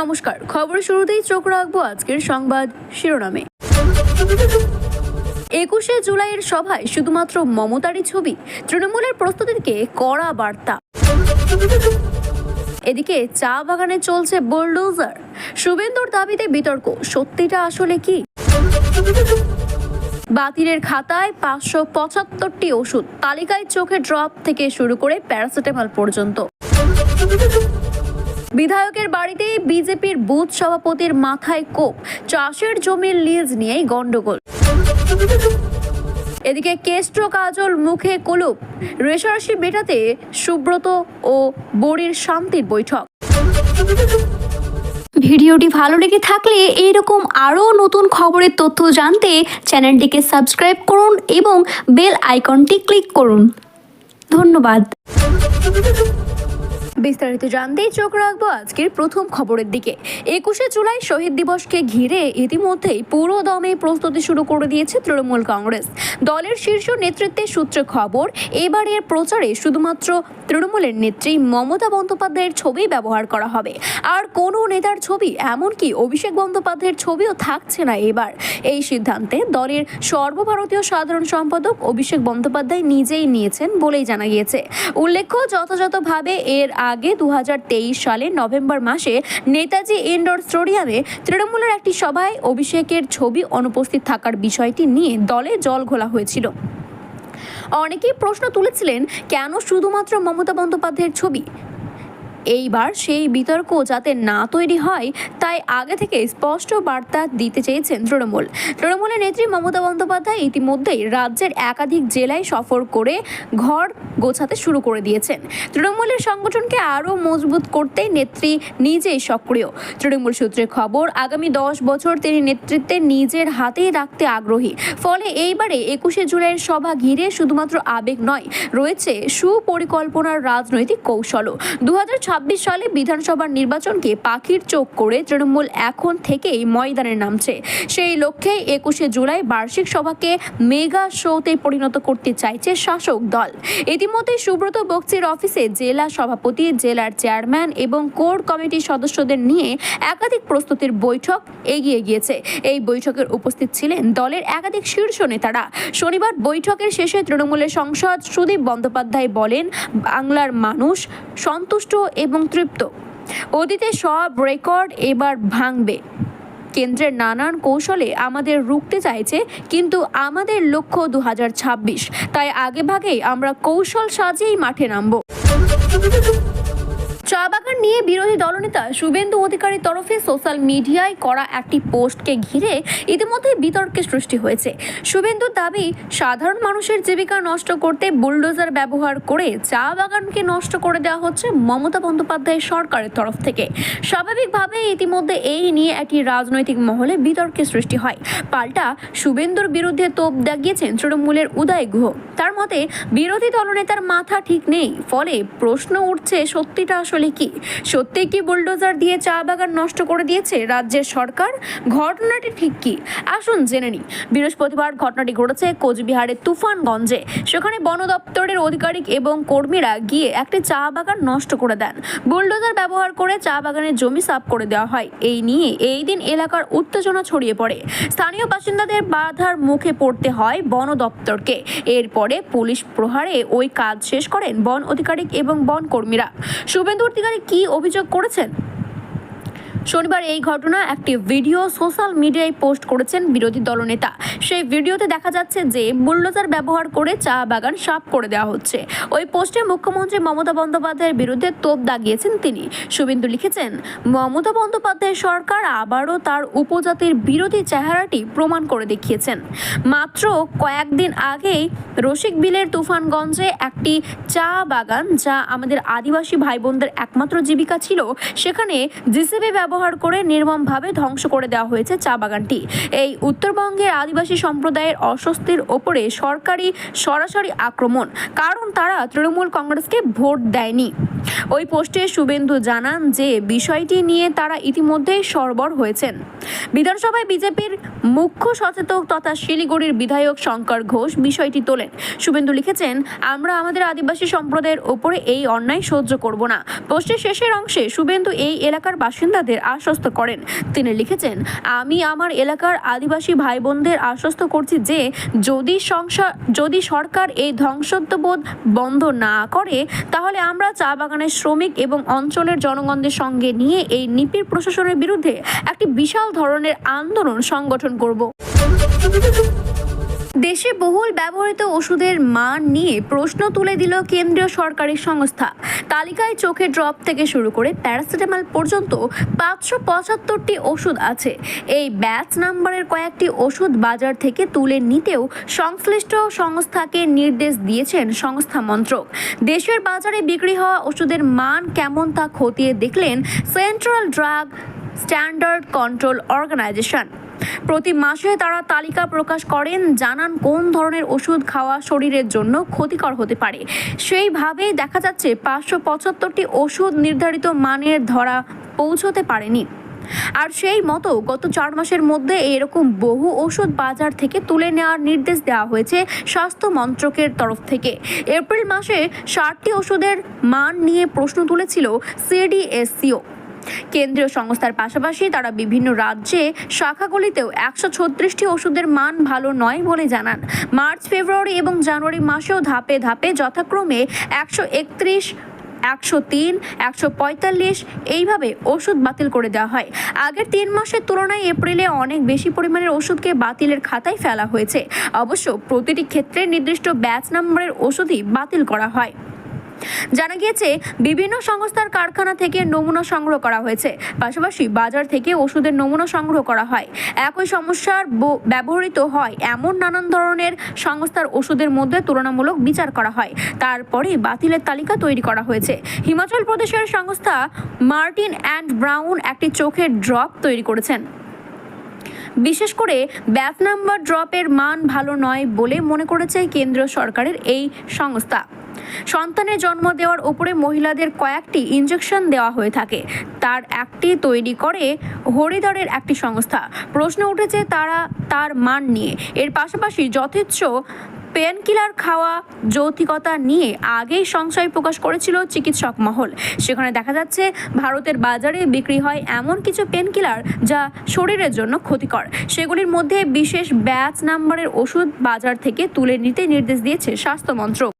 নমস্কার, খবরের শুরুতেই চোখ রাখবো আজকের সংবাদ শিরোনামে। 21শে জুলাইয়ের সভায় শুধুমাত্র মমতারই ছবি, তৃণমূলের প্রস্তুতিকে কড়া বার্তা। এদিকে চা বাগানে চলছে বুলডোজার, শুভেন্দুর দাবিতে বিতর্ক, সত্যিটা আসলে কি? বাতিলের খাতায় 575টি ওষুধ, তালিকায় চোখে ড্রপ থেকে শুরু করে প্যারাসিটামল পর্যন্ত। বিধায়কের বাড়িতে বিজেপির বুথ সভাপতির মাথায় কোপ, চাষের জমির লিজ নিয়েই গন্ডগোল। এদিকে কেস্ট্র কাজল মুখে কুলুপ, রেশারেশি মেটাতে সুব্রত ও বড়ির শান্তির বৈঠক। ভিডিওটি ভালো লেগে থাকলে এইরকম আরও নতুন খবরের তথ্য জানতে চ্যানেলটিকে সাবস্ক্রাইব করুন এবং বেল আইকনটি ক্লিক করুন। ধন্যবাদ। বিস্তারিত জানতে চোখ রাখবো আজকের প্রথম খবরের দিকে। 21শে জুলাই শহীদ দিবসকে ঘিরে ইতিমধ্যেই পুরো দমে প্রস্তুতি শুরু করে দিয়েছে তৃণমূল কংগ্রেস। দলের শীর্ষ নেতৃত্বের সূত্রে খবর, এবারের প্রচারে শুধুমাত্র তৃণমূলের নেত্রী মমতা বন্দ্যোপাধ্যায়ের ছবি ব্যবহার করা হবে, আর কোনো নেতার ছবি, এমনকি অভিষেক বন্দ্যোপাধ্যায়ের ছবিও থাকছে না এবার। এই সিদ্ধান্তে দলের সর্বভারতীয় সাধারণ সম্পাদক অভিষেক বন্দ্যোপাধ্যায় নিজেই নিয়েছেন বলেই জানা গিয়েছে। উল্লেখ্য, যথাযথভাবে এর আগে 2023 সালের নভেম্বর মাসে নেতাজি ইনডোর স্টেডিয়ামে তৃণমূলের একটি সভায় অভিষেকের ছবি অনুপস্থিত থাকার বিষয়টি নিয়ে দলে জল ঘোলা হয়েছিল। অনেকেই প্রশ্ন তুলেছিলেন, কেন শুধুমাত্র মমতা বন্দ্যোপাধ্যায়ের ছবি? এইবার সেই বিতর্ক যাতে না তৈরি হয়, তাই আগে থেকে স্পষ্ট বার্তা দিতে চেয়েছেন তৃণমূলের নেত্রী মমতা বন্দ্যোপাধ্যায় ইতিমধ্যেই রাজ্যের একাধিক জেলায় সফর করে ঘর গোছাতে শুরু করে দিয়েছেন। তৃণমূলের সংগঠনকে আরও মজবুত করতে নেত্রী নিজেই সক্রিয়। তৃণমূল সূত্রে খবর, আগামী 10 বছর তিনি নেতৃত্বে নিজের হাতেই রাখতে আগ্রহী। ফলে এইবারে 21শে জুলাইয়ের সভা ঘিরে শুধুমাত্র আবেগ নয়, রয়েছে সুপরিকল্পনার রাজনৈতিক কৌশলও। 2026 সালে বিধানসভার নির্বাচনকে পাখির চোখ করে তৃণমূল এখন থেকেই ময়দানে নামছে। সেই লক্ষ্যে 21শে জুলাই বার্ষিক সভাকে মেগা শোতে পরিণত করতে চাইছে শাসক দল। ইতিমধ্যে সুব্রত বক্সির অফিসে জেলা সভাপতি, জেলার চেয়ারম্যান এবং কোর কমিটির সদস্যদের নিয়ে একাধিক প্রস্তুতির বৈঠক এগিয়ে গিয়েছে। এই বৈঠকের উপস্থিত ছিলেন দলের একাধিক শীর্ষ নেতারা। শনিবার বৈঠকের শেষে তৃণমূলের সাংসদ সুদীপ বন্দ্যোপাধ্যায় বলেন, বাংলার মানুষ সন্তুষ্ট এবং তৃপ্ত। অতীতে সব রেকর্ড এবার ভাঙবে। কেন্দ্রের নানান কৌশলে আমাদের রুখতে চাইছে, কিন্তু আমাদের লক্ষ্য 2026। তাই আগেভাগেই আমরা কৌশল সাজিয়েই মাঠে নামব। চা বাগান নিয়ে বিরোধী দলনেতা শুভেন্দু অধিকারীর তরফে সোশ্যাল মিডিয়ায় করা একটি পোস্টকে ঘিরে ইতিমধ্যে বিতর্কের সৃষ্টি হয়েছে। শুভেন্দুর দাবি, সাধারণ মানুষের জীবিকা নষ্ট করতে বুলডোজার ব্যবহার করে চা বাগানকে নষ্ট করে দেওয়া হচ্ছে মমতা বন্দ্যোপাধ্যায়ের সরকারের তরফ থেকে। স্বাভাবিকভাবে ইতিমধ্যে এই নিয়ে একটি রাজনৈতিক মহলে বিতর্কের সৃষ্টি হয়। পাল্টা শুভেন্দুর বিরুদ্ধে তোপ দাগিয়েছেন তৃণমূলের উদয় গুহ। তার মতে, বিরোধী দলনেতার মাথা ঠিক নেই। ফলে প্রশ্ন উঠছে, সত্যিটা আসলে কি? সত্যি কি বুলডোজার দিয়ে চা বাগান নষ্ট করে দিয়েছে রাজ্যের সরকার? ঘটনাটি ঠিক কি, আসুন জেনে নিই। বৃহস্পতিবার ঘটনাটি ঘটেছে কোচবিহারের তুফানগঞ্জে। সেখানে বন দপ্তরের আধিকারিক এবং কর্মীরা গিয়ে একটি চা বাগান নষ্ট করে দেন। বুলডোজার ব্যবহার করে চা বাগানের জমি সাফ করে দেওয়া হয়। এই নিয়ে এই দিন এলাকার উত্তেজনা ছড়িয়ে পড়ে। স্থানীয় বাসিন্দাদের বাধার মুখে পড়তে হয় বন দপ্তরকে। এরপরে পুলিশ প্রহারে ওই কাজ শেষ করেন বন আধিকারিক এবং বন কর্মীরা। শুভেন্দু অধিকারী কি অভিযোগ করেছেন? শনিবার এই ঘটনা একটি ভিডিও সোশ্যাল মিডিয়ায় পোস্ট করেছেন বিরোধী দলনেতা। সেই ভিডিওতে দেখা যাচ্ছে যে বুলডোজার ব্যবহার করে চা বাগান সাফ করে দেওয়া হচ্ছে। ওই পোস্টে মুখ্যমন্ত্রী মমতা বন্দ্যোপাধ্যায়ের বিরুদ্ধে তোপ দাগিয়েছেন তিনি। শুভেন্দু লিখেছেন, মমতা বন্দ্যোপাধ্যায় সরকার আবারও তার উপজাতির বিরোধী চেহারাটি প্রমাণ করে দেখিয়েছেন। মাত্র কয়েকদিন আগেই রসিকবিলের তুফানগঞ্জে একটি চা বাগান, যা আমাদের আদিবাসী ভাই বোনদের একমাত্র জীবিকা ছিল, সেখানে জিসিবি ব্যবহার করে নির্মমভাবে ধ্বংস করে দেওয়া হয়েছে চা বাগানটি। এই উত্তরবঙ্গের আদিবাসী সম্প্রদায়ের অস্বস্তির ওপরে সরকারি সরাসরি আক্রমণ, কারণ তারা তৃণমূল কংগ্রেসকে ভোট দেয়নি। ওই পোস্টে শুভেন্দু জানান যে বিষয়টি নিয়ে তারা ইতিমধ্যেই সরবর হয়েছেন। বিধানসভায় বিজেপির মুখ্য সচেতক তথা শিলিগুড়ির বিধায়ক শঙ্কর ঘোষ বিষয়টি তোলেন। শুভেন্দু লিখেছেন, আমরা আমাদের আদিবাসী সম্প্রদায়ের ওপরে এই অন্যায় সহ্য করব না। পোস্টের শেষের অংশে শুভেন্দু এই এলাকার বাসিন্দাদের আশ্বস্ত করেন। তিনি লিখেছেন, আমি আমার এলাকার আদিবাসী ভাই বোনদের আশ্বস্ত করছি যে যদি সরকার এই ধ্বংসত্ববোধ বন্ধ না করে তাহলে আমরা চা বাগানের শ্রমিক এবং অঞ্চলের জনগণদের সঙ্গে নিয়ে এই নিপীড় প্রশাসনের বিরুদ্ধে একটি বিশাল ধরনের আন্দোলন সংগঠন করব। দেশে বহুল ব্যবহৃত ওষুধের মান নিয়ে প্রশ্ন তুলে দিল কেন্দ্রীয় সরকারি সংস্থা। তালিকায় চোখের ড্রপ থেকে শুরু করে প্যারাসিটামল পর্যন্ত 575টি ওষুধ আছে। এই ব্যাচ নাম্বারের কয়েকটি ওষুধ বাজার থেকে তুলে নিতেও সংশ্লিষ্ট সংস্থাকে নির্দেশ দিয়েছেন সংস্থা মন্ত্রক। দেশের বাজারে বিক্রি হওয়া ওষুধের মান কেমন তা খতিয়ে দেখলেন Central Drug Standard Control Organisation. প্রতি মাসে তারা তালিকা প্রকাশ করেন, জানান কোন ধরনের ওষুধ খাওয়া শরীরের জন্য ক্ষতিকর হতে পারে। সেইভাবেই দেখা যাচ্ছে 575টি ওষুধ নির্ধারিত মানের ধরা পৌঁছতে পারেনি। আর সেই মতো গত 4 মাসের মধ্যে এরকম বহু ওষুধ বাজার থেকে তুলে নেওয়ার নির্দেশ দেওয়া হয়েছে স্বাস্থ্য মন্ত্রকের তরফ থেকে। এপ্রিল মাসে 60টি ওষুধের মান নিয়ে প্রশ্ন তুলেছিল সিডিএসসিও। কেন্দ্রীয় সংস্থার পাশাপাশি তারা বিভিন্ন রাজ্যে শাখাগুলিতেও 136টি ওষুধের মান ভালো নয় বলে জানান। মার্চ, ফেব্রুয়ারি এবং জানুয়ারি মাসেও ধাপে ধাপে যথাক্রমে 131, 103, 145 এইভাবে ওষুধ বাতিল করে দেওয়া হয়। আগের 3 মাসের তুলনায় এপ্রিলে অনেক বেশি পরিমাণের ওষুধকে বাতিলের খাতায় ফেলা হয়েছে। অবশ্য প্রতিটি ক্ষেত্রে নির্দিষ্ট ব্যাচ নম্বরের ওষুধই বাতিল করা হয়। জানা গিয়েছে বিভিন্ন সংস্থার কারখানা থেকে নমুনা সংগ্রহ করা হয়েছে, পাশাপাশি বাজার থেকে ওষুধের নমুনা সংগ্রহ করা হয়। একই সমস্যার ব্যবহৃত হয় এমন নানান ধরনের সংস্থার ওষুধের মধ্যে তুলনামূলক বিচার করা হয়, তারপরে বাতিলের তালিকা তৈরি করা হয়েছে। হিমাচল প্রদেশের সংস্থা মার্টিন অ্যান্ড ব্রাউন একটি চোখের ড্রপ তৈরি করেছেন। বিশেষ করে ব্যাচ নাম্বার ড্রপের মান ভালো নয় বলে মনে করেছে কেন্দ্রীয় সরকারের এই সংস্থা। সন্তানের জন্ম দেওয়ার উপরে মহিলাদের কয়েকটি ইনজেকশন দেওয়া হয়ে থাকে, তার একটি তৈরি করে হরিদ্বারের একটি সংস্থা। প্রশ্ন উঠেছে তার মান নিয়ে। এর পাশাপাশি যথেচ্ছ পেনকিলার খাওয়া যৌক্তিকতা নিয়ে আগেই সংশয় প্রকাশ করেছিল চিকিৎসক মহল। সেখানে দেখা যাচ্ছে ভারতের বাজারে বিক্রি হয় এমন কিছু পেনকিলার যা শরীরের জন্য ক্ষতিকর। সেগুলির মধ্যে বিশেষ ব্যাচ নাম্বারের ওষুধ বাজার থেকে তুলে নিতে নির্দেশ দিয়েছে স্বাস্থ্য মন্ত্রক।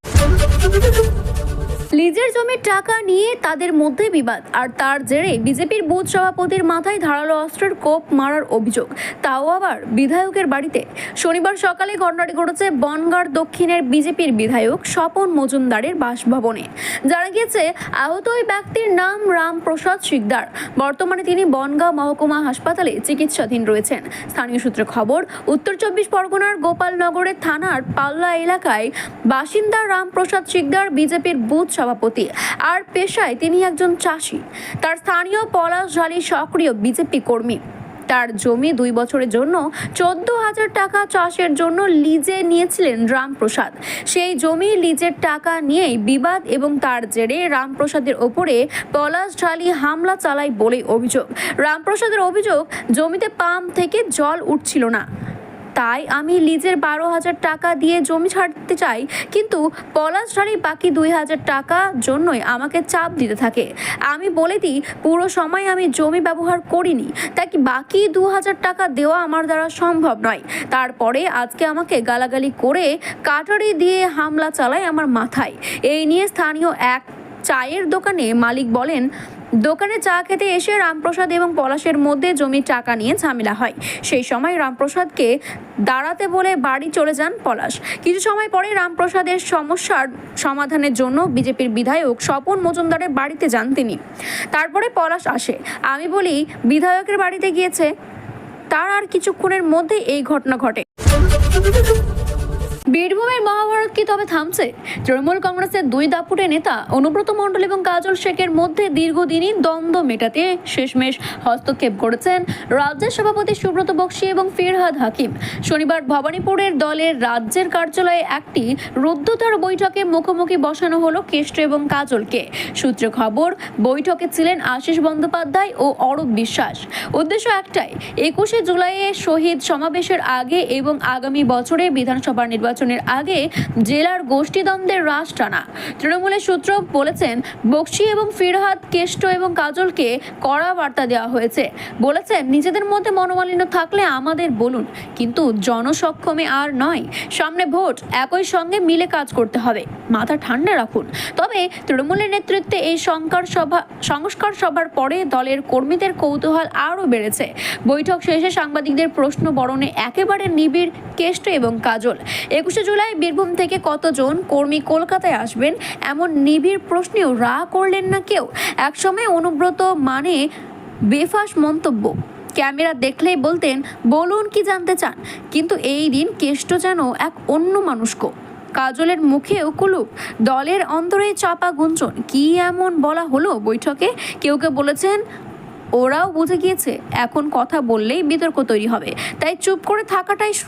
লিজের জমির টাকা নিয়ে তাদের মধ্যে বিবাদ, আর তার জেরে বিজেপির বুথ সভাপতির মাথায় ধারালো অস্ত্রের কোপ মারার অভিযোগ, তাও আবার বিধায়কের বাড়িতে। শনিবার সকালে ঘটনাটি ঘটেছে বনগাঁ দক্ষিণের বিজেপির বিধায়ক স্বপন মজুমদারের বাসভবনে। জানা গিয়েছে আহত ওই ব্যক্তির নাম রামপ্রসাদ শিকদার। বর্তমানে তিনি বনগাঁ মহকুমা হাসপাতালে চিকিৎসাধীন রয়েছেন। স্থানীয় সূত্রে খবর, উত্তর 24 পরগনার গোপালনগরের থানার পাল্লা এলাকায় বাসিন্দা রামপ্রসাদ শিকদার বিজেপির বুথ সভাপতি, আর পেশায় তিনি একজন চাষি। তার স্থানীয় পলাশঝালি সক্রিয় বিজেপি কর্মী। তার জমি 2 বছরের জন্য 14,000 টাকা চাষের জন্য লিজে নিয়েছিলেন রামপ্রসাদ। সেই জমি লিজের টাকা নিয়েই বিবাদ এবং তার জেরে রামপ্রসাদের ওপরে পলাশঝালি হামলা চালায় বলে অভিযোগ। রামপ্রসাদের অভিযোগ, জমিতে পাম্প থেকে জল উঠছিল না, তাই আমি লিজের 12,000 টাকা দিয়ে জমি ছাড়তে চাই, কিন্তু পলাশঝাড়ি বাকি 2,000 টাকা জন্যই আমাকে চাপ দিতে থাকে। আমি বলে দিই পুরো সময় আমি জমি ব্যবহার করিনি, তাই বাকি 2,000 টাকা দেওয়া আমার দ্বারা সম্ভব নয়। তারপরে আজকে আমাকে গালাগালি করে কাটারি দিয়ে হামলা চালায় আমার মাথায়। এই নিয়ে স্থানীয় এক চায়ের দোকানে মালিক বলেন, দোকানে চা খেতে এসে রামপ্রসাদ এবং পলাশের মধ্যে জমির টাকা নিয়ে ঝামেলা হয়। সেই সময় রামপ্রসাদকে দাঁড়াতে বলে বাড়ি চলে যান পলাশ। কিছু সময় পরে রামপ্রসাদের সমস্যার সমাধানের জন্য বিজেপির বিধায়ক স্বপন মজুমদারের বাড়িতে যান তিনি। তারপরে পলাশ আসে। আমি বলি বিধায়কের বাড়িতে গিয়েছে, তার আর কিছুক্ষণের মধ্যে এই ঘটনা ঘটে। বীরভূমের মহাভারত কি তবে থামছে? তৃণমূল কংগ্রেসের দুই দাপুটে নেতা অনুব্রত মণ্ডল এবং কাজল শেখের মধ্যে দীর্ঘদিনই দ্বন্দ্ব মেটাতে শেষমেশ হস্তক্ষেপ করেছেন রাজ্যের সভাপতি সুব্রত বক্সী এবং ফিরহাদ হাকিম। শনিবার ভবানীপুরের দলের রাজ্যের কার্যালয়ে একটি রুদ্ধদ্বার বৈঠকে মুখোমুখি বসানো হলো কেষ্ট এবং কাজলকে। সূত্রে খবর, বৈঠকে ছিলেন আশিস বন্দ্যোপাধ্যায় ও অরূপ বিশ্বাস। উদ্দেশ্য একটাই, 21শে জুলাইয়ে শহীদ সমাবেশের আগে এবং আগামী বছরে বিধানসভা নির্বাচনের আগে জেলার গোষ্ঠীদ্বন্দ্বের রাশ টানা। তৃণমূলের সূত্র বলেছেন, বক্সী এবং ফিরহাদ, কেষ্ট এবং কাজলকে কড়া বার্তা দেওয়া হয়েছে। বলেছেন, নিজেদের মধ্যে মনোমালিন্য থাকলে আমাদের বলুন, কিন্তু জনসক্ষমে আর নয়। সামনে ভোট, একই সঙ্গে মিলে কাজ করতে হবে, মাথা ঠান্ডা রাখুন। তবে তৃণমূলের নেতৃত্বে এই সংস্কার সভার পরে দলের কর্মীদের কৌতূহল আরও বেড়েছে। বৈঠক শেষে সাংবাদিকদের প্রশ্ন বরণে একেবারে নিবিড় কেষ্ট এবং কাজল। 21শে জুলাই বীরভূম থেকে কতজন কর্মী কলকাতায় আসবেন, এমন নিবিড় প্রশ্নেও করলেন না কেউ। একসময় অনুব্রত মানে বেফাঁস মন্তব্য, ক্যামেরা দেখলেই বলতেন, বলুন কি জানতে চান। কিন্তু এই দিন কেষ্ট যেন এক অন্য মানুষকে। কাজলের মুখেও কুলুপ, দলের অন্তরে চাপা গুঞ্জন। কি এমন বলা হলো বৈঠকে? কেউ বলেছেন ওরাও বুঝে গিয়েছে এখন কথা বললেই বিতর্ক তৈরি হবে, তাই চুপ করে থাকাটাই শ্রেয়।